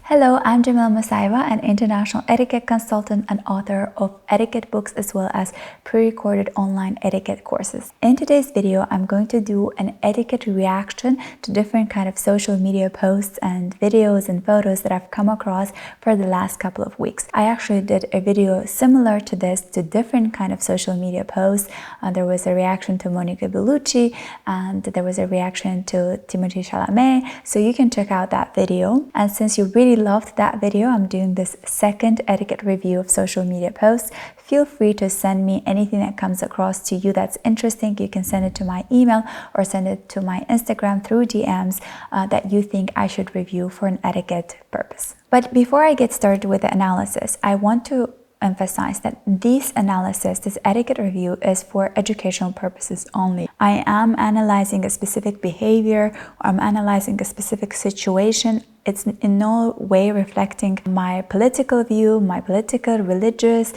Hello, I'm Jamila Masaiva, an international etiquette consultant and author of etiquette books as well as pre-recorded online etiquette courses. In today's video, I'm going to do an etiquette reaction to different kind of social media posts and videos and photos that I've come across for the last couple of weeks. I actually did a video similar to this to different kind of social media posts. There was a reaction to Monica Bellucci and there was a reaction to Timothée Chalamet, so you can check out that video. And since you really loved that video, I'm doing this second etiquette review of social media posts. Feel free to send me anything that comes across to you that's interesting. You can send it to my email or send it to my Instagram through DMs that you think I should review for an etiquette purpose. But before I get started with the analysis, I want to emphasize that this etiquette review is for educational purposes only. I am analyzing a specific behavior or I'm analyzing a specific situation. It's in no way reflecting my political view, my political, religious,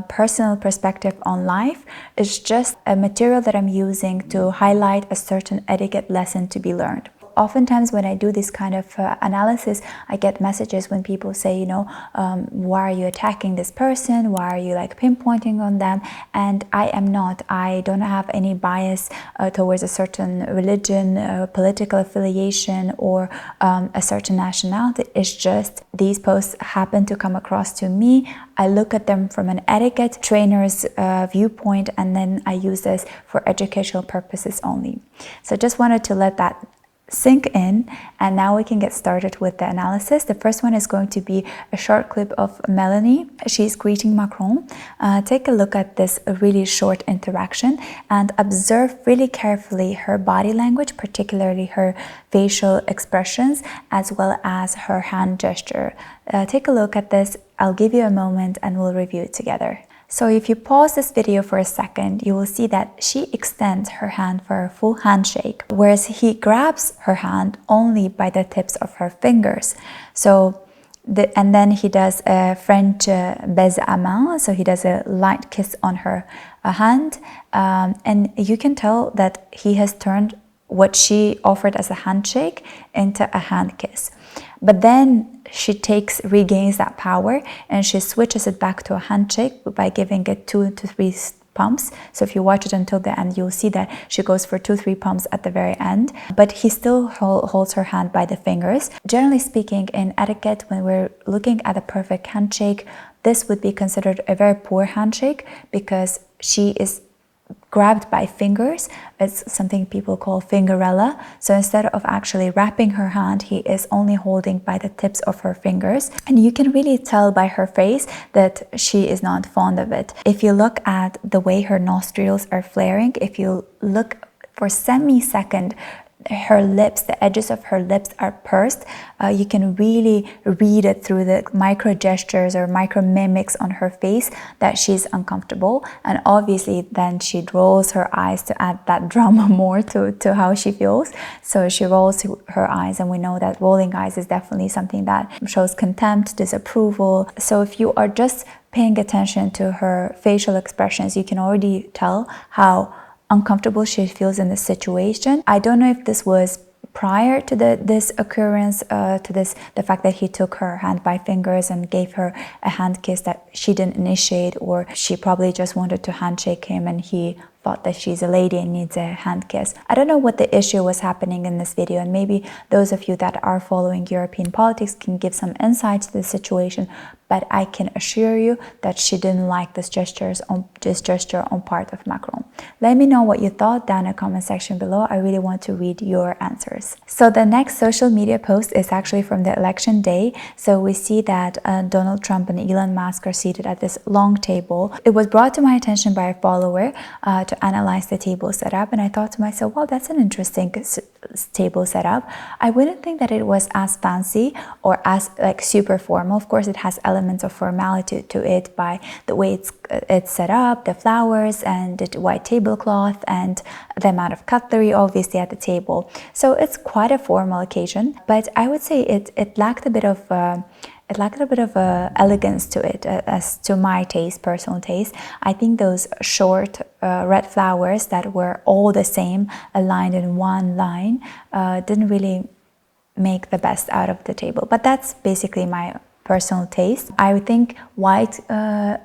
personal perspective on life. It's just a material that I'm using to highlight a certain etiquette lesson to be learned. Oftentimes when I do this kind of analysis, I get messages when people say, why are you attacking this person? Why are you like pinpointing on them? And I am not. I don't have any bias towards a certain religion, political affiliation, or a certain nationality. It's just these posts happen to come across to me. I look at them from an etiquette trainer's viewpoint, and then I use this for educational purposes only. So just wanted to let that sink in, and now we can get started with the analysis. The first one is going to be a short clip of Meloni. She's greeting Macron. Take a look at this really short interaction and observe really carefully her body language, particularly her facial expressions, as well as her hand gesture. Take a look at this. I'll give you a moment and we'll review it together. So if you pause this video for a second, you will see that she extends her hand for a full handshake, whereas he grabs her hand only by the tips of her fingers. And then he does a French baiser à main, so he does a light kiss on her hand, and you can tell that he has turned what she offered as a handshake into a hand kiss. But then she regains that power and she switches it back to a handshake by giving it 2 to 3 pumps. So if you watch it until the end, you'll see that she goes for 2-3 pumps at the very end, but he still holds her hand by the fingers. Generally speaking, in etiquette, when we're looking at a perfect handshake, this would be considered a very poor handshake because she is grabbed by fingers. It's something people call fingerella. So instead of actually wrapping her hand, he is only holding by the tips of her fingers. And you can really tell by her face that she is not fond of it. If you look at the way her nostrils are flaring, if you look for a semi-second, her lips, the edges of her lips are pursed. You can really read it through the micro gestures or micro mimics on her face that she's uncomfortable. And obviously then she rolls her eyes to add that drama more to how she feels. So she rolls her eyes, and we know that rolling eyes is definitely something that shows contempt, disapproval. So if you are just paying attention to her facial expressions, you can already tell how uncomfortable she feels in this situation. I don't know if this was prior to this occurrence, the fact that he took her hand by fingers and gave her a hand kiss that she didn't initiate, or she probably just wanted to handshake him and he thought that she's a lady and needs a hand kiss. I don't know what the issue was happening in this video, and maybe those of you that are following European politics can give some insight to the situation, but I can assure you that she didn't like this gesture on part of Macron. Let me know what you thought down in the comment section below. I really want to read your answers. So the next social media post is actually from the election day. So we see that Donald Trump and Elon Musk are seated at this long table. It was brought to my attention by a follower to analyze the table setup, and I thought to myself, well, that's an interesting table setup. I wouldn't think that it was as fancy or as like super formal. Of course, it has elements of formality to it by the way it's set up, the flowers and the white tablecloth and the amount of cutlery obviously at the table. So it's quite a formal occasion, but I would say it lacked a bit of elegance to it, as to my taste, personal taste. I think those short red flowers that were all the same, aligned in one line, didn't really make the best out of the table. But that's basically my personal taste. I think white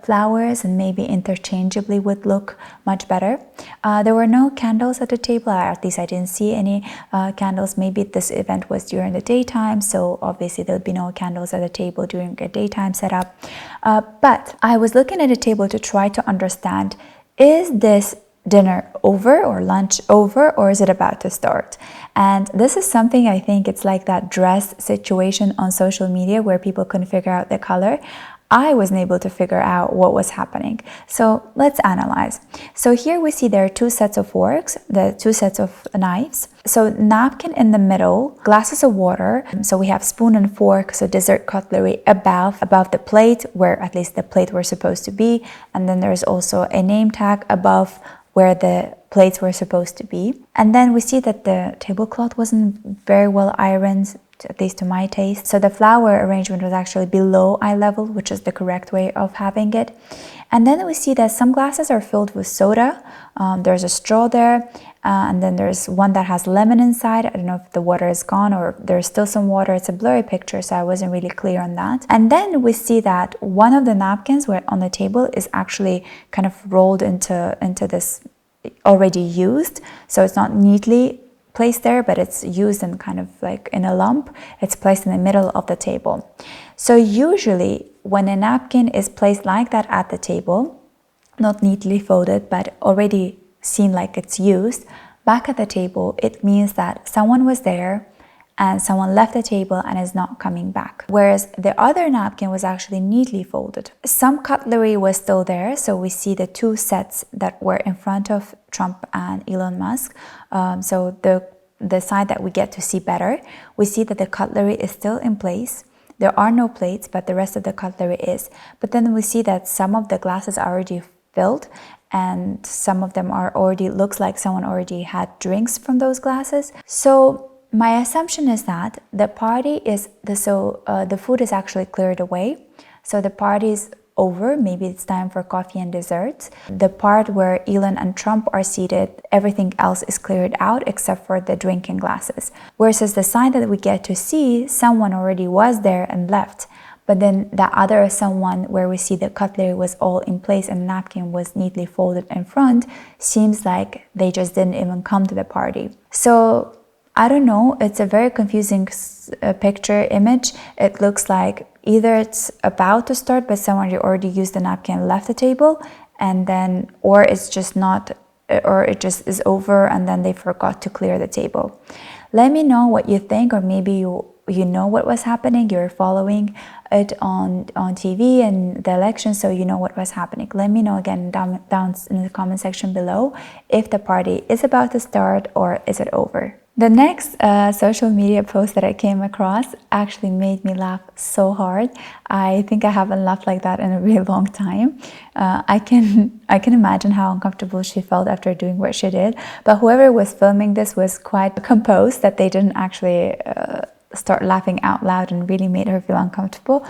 flowers and maybe interchangeably would look much better. There were no candles at the table, at least I didn't see any candles. Maybe this event was during the daytime, so obviously there would be no candles at the table during a daytime setup. But I was looking at the table to try to understand, is this dinner over or lunch over, or is it about to start? And this is something, I think it's like that dress situation on social media where people couldn't figure out the color. I wasn't able to figure out what was happening. So let's analyze. So here we see there are two sets of forks, the two sets of knives. So napkin in the middle, glasses of water. So we have spoon and fork, so dessert cutlery above the plate, where at least the plate were supposed to be. And then there's also a name tag above where the plates were supposed to be. And then we see that the tablecloth wasn't very well ironed, at least to my taste. So the flower arrangement was actually below eye level, which is the correct way of having it. And then we see that some glasses are filled with soda. There's a straw there. And then there's one that has lemon inside. I don't know if the water is gone or there's still some water. It's a blurry picture, so I wasn't really clear on that. And then we see that one of the napkins on the table is actually kind of rolled into this already used. So it's not neatly placed there, but it's used in kind of like in a lump. It's placed in the middle of the table. So usually when a napkin is placed like that at the table, not neatly folded, but already seen like it's used, back at the table, it means that someone was there and someone left the table and is not coming back. Whereas the other napkin was actually neatly folded. Some cutlery was still there, so we see the two sets that were in front of Trump and Elon Musk. So the side that we get to see better, we see that the cutlery is still in place. There are no plates, but the rest of the cutlery is. But then we see that some of the glasses are already filled, and some of them are already, looks like someone already had drinks from those glasses. So my assumption is that the party is, the food is actually cleared away. So the party is over, maybe it's time for coffee and desserts. The part where Elon and Trump are seated, everything else is cleared out except for the drinking glasses. Whereas the side that we get to see, someone already was there and left. But then the other someone where we see the cutlery was all in place and the napkin was neatly folded in front, seems like they just didn't even come to the party. So I don't know, it's a very confusing picture image. It looks like either it's about to start but someone already used the napkin and left the table, and then, or it's just not, or it just is over and then they forgot to clear the table. Let me know what you think, or maybe you know what was happening, you're following it on TV and the election, so you know what was happening. Let me know again down in the comment section below if the party is about to start or is it over. The next social media post that I came across actually made me laugh so hard. I think I haven't laughed like that in a really long time. I can imagine how uncomfortable she felt after doing what she did, but whoever was filming this was quite composed that they didn't actually start laughing out loud and really made her feel uncomfortable.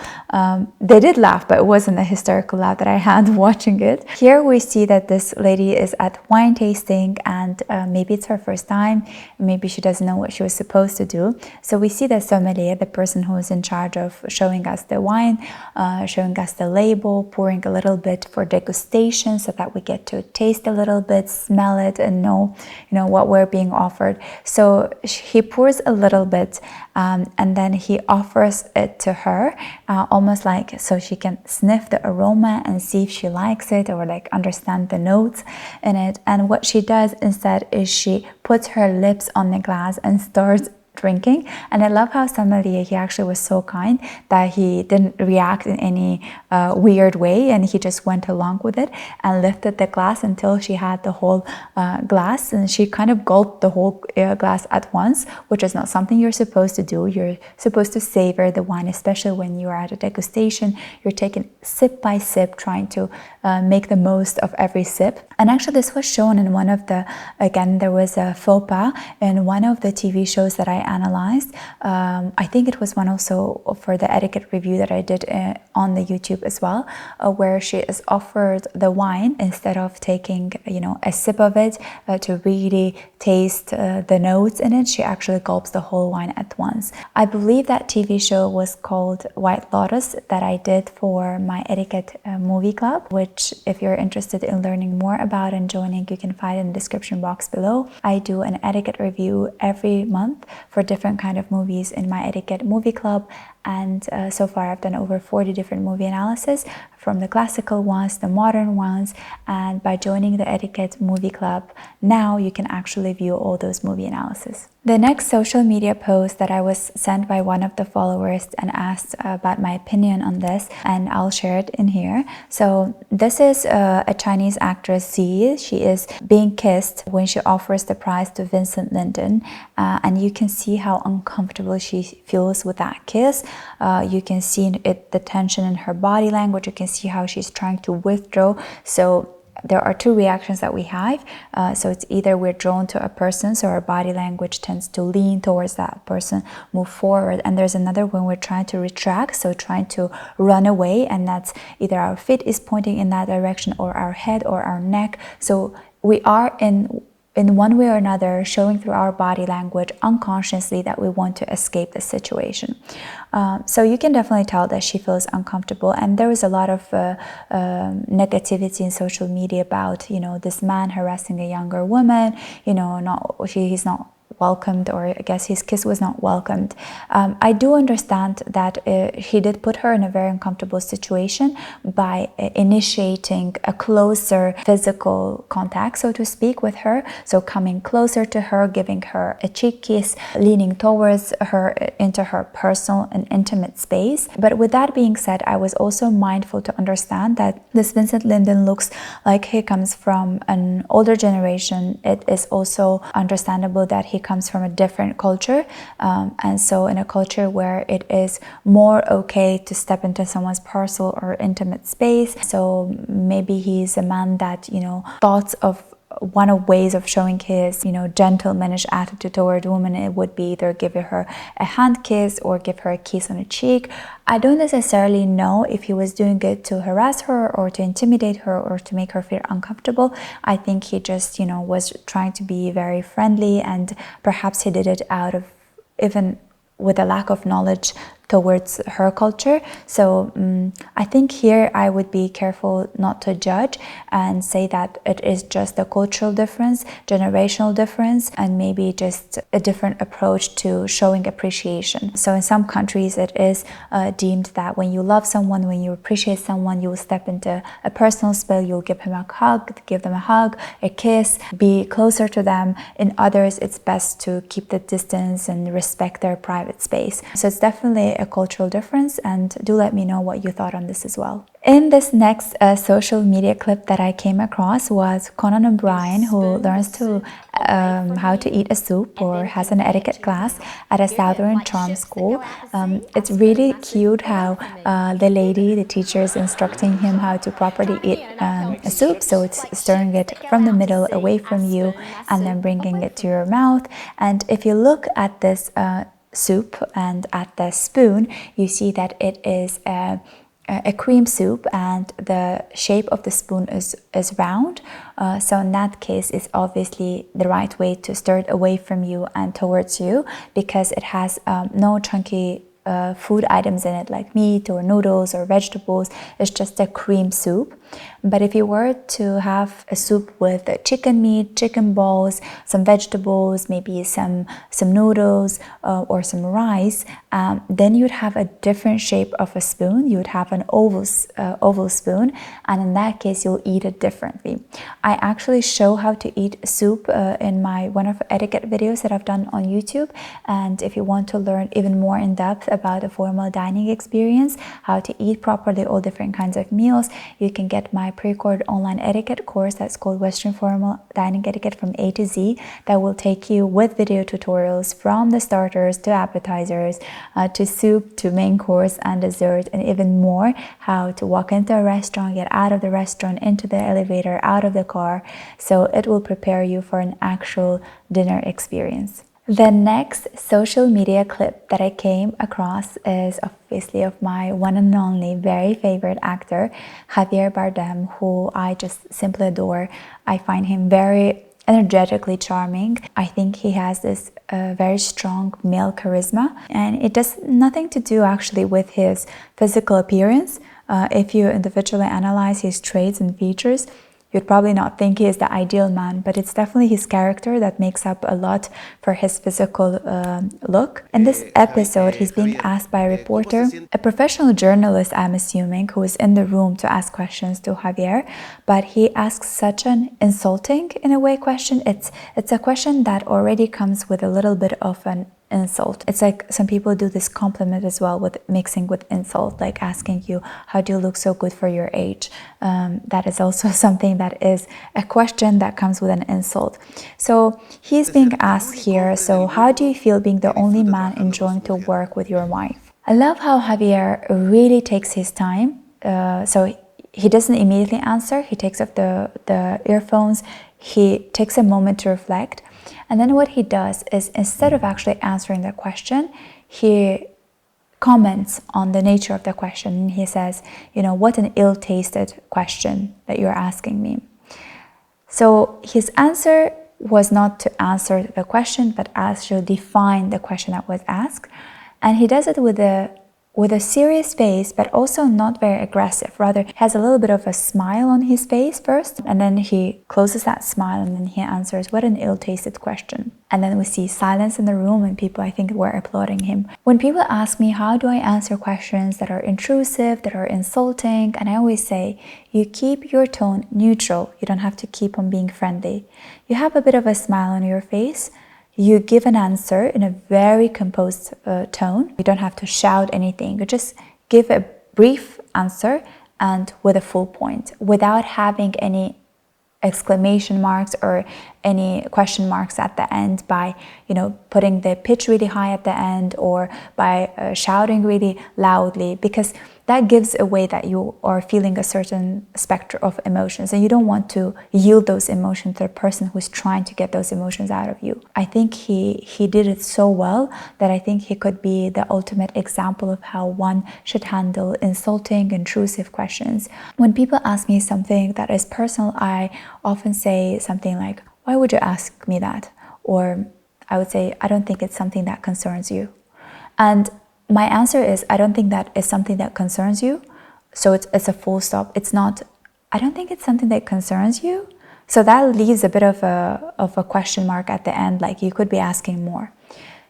They did laugh, but it wasn't a hysterical laugh that I had watching it. Here we see that this lady is at wine tasting, and maybe it's her first time, maybe she doesn't know what she was supposed to do. So we see the sommelier, the person who is in charge of showing us the wine, showing us the label, pouring a little bit for degustation so that we get to taste a little bit, smell it, and know, what we're being offered. So he pours a little bit, and then he offers it to her, almost like so she can sniff the aroma and see if she likes it, or like understand the notes in it. And what she does instead is she puts her lips on the glass and starts drinking. And I love how sommelier, he actually was so kind that he didn't react in any weird way, and he just went along with it and lifted the glass until she had the whole glass, and she kind of gulped the whole glass at once, which is not something you're supposed to do. You're supposed to savor the wine, especially when you're at a degustation. You're taking sip by sip, trying to make the most of every sip. And actually this was shown in one of the, again, there was a faux pas in one of the TV shows that I analyzed. I think it was one also for the etiquette review that I did on the YouTube as well, where she is offered the wine instead of taking, a sip of it to really taste the notes in it. She actually gulps the whole wine at once. I believe that TV show was called Wildest that I did for my etiquette movie club, which if you're interested in learning more about and joining, you can find in the description box below. I do an etiquette review every month for different kind of movies in my etiquette movie club, and so far I've done over 40 different movie analysis, from the classical ones, the modern ones, and by joining the etiquette movie club, now you can actually view all those movie analysis. The next social media post that I was sent by one of the followers and asked about my opinion on this, and I'll share it in here. So this is a Chinese actress, Ziyi. She is being kissed when she offers the prize to Vincent Lindon, and you can see how uncomfortable she feels with that kiss. You can see the tension in her body language. You can see how she's trying to withdraw. So there are two reactions that we have. So it's either we're drawn to a person, so our body language tends to lean towards that person, move forward, and there's another when we're trying to retract, so trying to run away, and that's either our feet is pointing in that direction or our head or our neck. So we are in one way or another showing through our body language unconsciously that we want to escape the situation. So you can definitely tell that she feels uncomfortable, and there was a lot of negativity in social media about this man harassing a younger woman, he's not welcomed, or I guess his kiss was not welcomed. I do understand that he did put her in a very uncomfortable situation by initiating a closer physical contact, so to speak, with her. So coming closer to her, giving her a cheek kiss, leaning towards her into her personal and intimate space. But with that being said, I was also mindful to understand that this Vincent Lindon looks like he comes from an older generation. It is also understandable that he comes from a different culture, and so in a culture where it is more okay to step into someone's personal or intimate space, so maybe he's a man that thoughts of one of ways of showing his gentlemanish attitude toward women, it would be either give her a hand kiss or give her a kiss on the cheek. I don't necessarily know if he was doing it to harass her or to intimidate her or to make her feel uncomfortable. I think he just was trying to be very friendly, and perhaps he did it out of even with a lack of knowledge towards her culture. So I think here I would be careful not to judge and say that it is just a cultural difference, generational difference, and maybe just a different approach to showing appreciation. So in some countries it is deemed that when you love someone, when you appreciate someone, you will step into a personal space, you'll give them a hug, a kiss, be closer to them. In others, it's best to keep the distance and respect their private space. So it's definitely a cultural difference, and do let me know what you thought on this as well. In this next social media clip that I came across was Conan O'Brien, who learns to how to eat a soup or has an etiquette class at a Southern charm school. It's really cute how the teacher is instructing him how to properly eat a soup. So it's stirring it from the middle away from you and then bringing it to your mouth. And if you look at this soup and at the spoon, you see that it is a cream soup and the shape of the spoon is round. So in that case, it's obviously the right way to stir it away from you and towards you, because it has no chunky food items in it like meat or noodles or vegetables. It's just a cream soup. But if you were to have a soup with chicken meat, chicken balls, some vegetables, maybe some noodles or some rice, then you'd have a different shape of a spoon. You would have an oval spoon, and in that case you'll eat it differently. I actually show how to eat soup in one of the etiquette videos that I've done on YouTube, and if you want to learn even more in depth about a formal dining experience, how to eat properly all different kinds of meals, you can get my pre-recorded online etiquette course that's called Western Formal Dining Etiquette from A to Z, that will take you with video tutorials from the starters to appetizers to soup to main course and dessert, and even more, how to walk into a restaurant, get out of the restaurant, into the elevator, out of the car. So it will prepare you for an actual dinner experience. The next social media clip that I came across is obviously of my one and only very favorite actor, Javier Bardem, who I just simply adore. I find him very energetically charming. I think he has this very strong male charisma, and it does nothing to do actually with his physical appearance. If you individually analyze his traits and features, you'd probably not think he is the ideal man, but it's definitely his character that makes up a lot for his physical look. In this episode, he's being asked by a reporter, a professional journalist, I'm assuming, who is in the room to ask questions to Javier, but he asks such an insulting, in a way, question. It's a question that already comes with a little bit of an insult. It's like some people do this compliment as well, with mixing with insult, like asking you, how do you look so good for your age? That is also something that is a question that comes with an insult. So he's being asked here, so how do you feel being the only man enjoying to work with your wife? I love how Javier really takes his time. So he doesn't immediately answer. He takes off the earphones. He takes a moment to reflect. And then what he does is, instead of actually answering the question, he comments on the nature of the question. And he says, you know, what an ill-tasted question that you're asking me. So his answer was not to answer the question, but actually define the question that was asked. And he does it with a serious face, but also not very aggressive. Rather, he has a little bit of a smile on his face first, and then he closes that smile, and then he answers, what an ill-tasted question. And then we see silence in the room, and people, I think, were applauding him. When people ask me, how do I answer questions that are intrusive, that are insulting, and I always say, you keep your tone neutral. You don't have to keep on being friendly. You have a bit of a smile on your face. You give an answer in a very composed tone. You don't have to shout anything. You just give a brief answer and with a full point, without having any exclamation marks or any question marks at the end, by, you know, putting the pitch really high at the end, or by shouting really loudly, because that gives away that you are feeling a certain spectrum of emotions, and you don't want to yield those emotions to the person who's trying to get those emotions out of you. I think he did it so well that I think he could be the ultimate example of how one should handle insulting, intrusive questions. When people ask me something that is personal, I often say something like, why would you ask me that? Or I would say, I don't think it's something that concerns you. And my answer is, I don't think that is something that concerns you. So it's a full stop. It's not, I don't think it's something that concerns you. So that leaves a bit of a question mark at the end, like you could be asking more.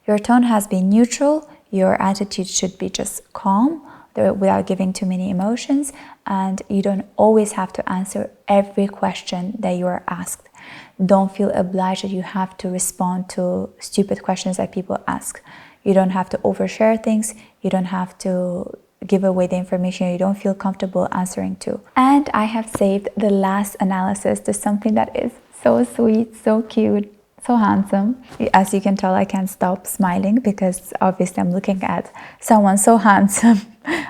Your tone has been neutral. Your attitude should be just calm, without giving too many emotions. And you don't always have to answer every question that you are asked. Don't feel obliged that you have to respond to stupid questions that people ask. You don't have to overshare things. You don't have to give away the information you don't feel comfortable answering to. And I have saved the last analysis to something that is so sweet, so cute, so handsome. As you can tell, I can't stop smiling because obviously I'm looking at someone so handsome.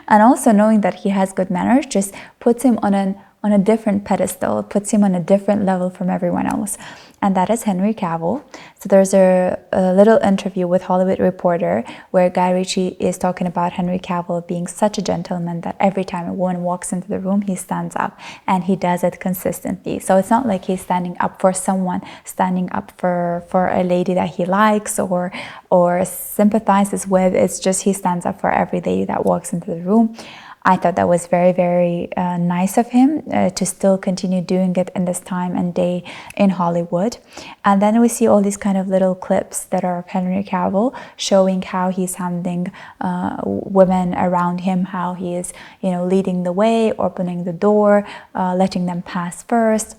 And also knowing that he has good manners just puts him on a different pedestal, puts him on a different level from everyone else. And that is Henry Cavill. So there's a little interview with Hollywood Reporter where Guy Ritchie is talking about Henry Cavill being such a gentleman that every time a woman walks into the room, he stands up, and he does it consistently. So it's not like he's standing up for someone, standing up for a lady that he likes or sympathizes with. It's just he stands up for every lady that walks into the room. I thought that was very, very nice of him to still continue doing it in this time and day in Hollywood. And then we see all these kind of little clips that are of Henry Cavill showing how he's handling women around him, how he is, you know, leading the way, opening the door, letting them pass first.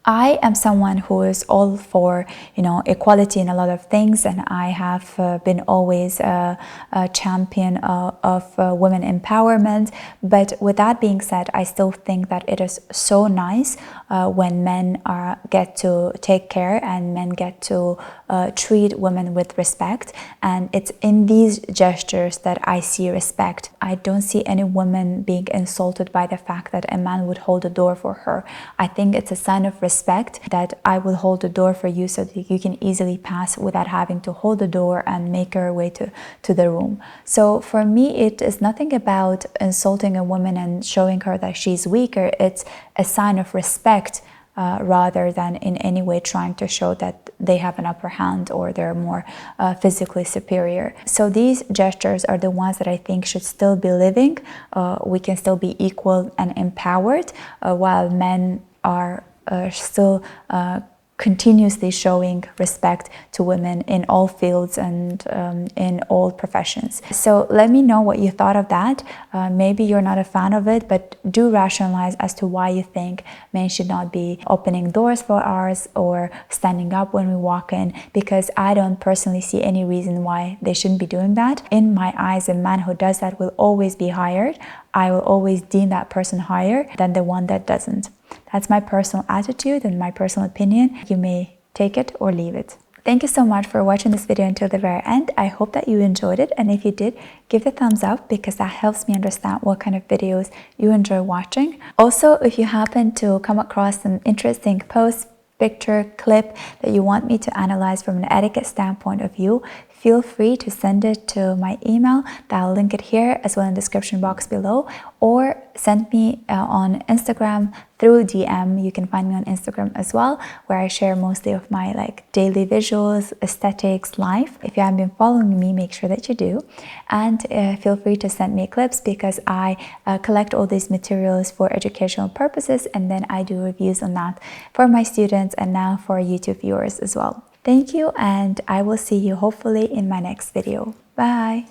I am someone who is all for, you know, equality in a lot of things, and I have been always a champion of women empowerment. But with that being said, I still think that it is so nice when men get to take care and men get to treat women with respect. And it's in these gestures that I see respect. I don't see any woman being insulted by the fact that a man would hold a door for her. I think it's a sign of respect respect, that I will hold the door for you so that you can easily pass without having to hold the door and make your way to the room. So for me, it is nothing about insulting a woman and showing her that she's weaker. It's a sign of respect rather than in any way trying to show that they have an upper hand or they're more physically superior. So these gestures are the ones that I think should still be living. We can still be equal and empowered while men are still continuously showing respect to women in all fields and in all professions. So let me know what you thought of that. Maybe you're not a fan of it, but do rationalize as to why you think men should not be opening doors for ours or standing up when we walk in, because I don't personally see any reason why they shouldn't be doing that. In my eyes, a man who does that will always be hired. I will always deem that person higher than the one that doesn't. That's my personal attitude and my personal opinion. You may take it or leave it. Thank you so much for watching this video until the very end. I hope that you enjoyed it, and if you did, give it a thumbs up because that helps me understand what kind of videos you enjoy watching. Also, if you happen to come across an interesting post, picture, clip that you want me to analyze from an etiquette standpoint of view, feel free to send it to my email. I'll link it here as well in the description box below, or send me on Instagram through DM. You can find me on Instagram as well, where I share mostly of my daily visuals, aesthetics, life. If you haven't been following me, make sure that you do. And feel free to send me clips because I collect all these materials for educational purposes, and then I do reviews on that for my students and now for YouTube viewers as well. Thank you, and I will see you hopefully in my next video. Bye!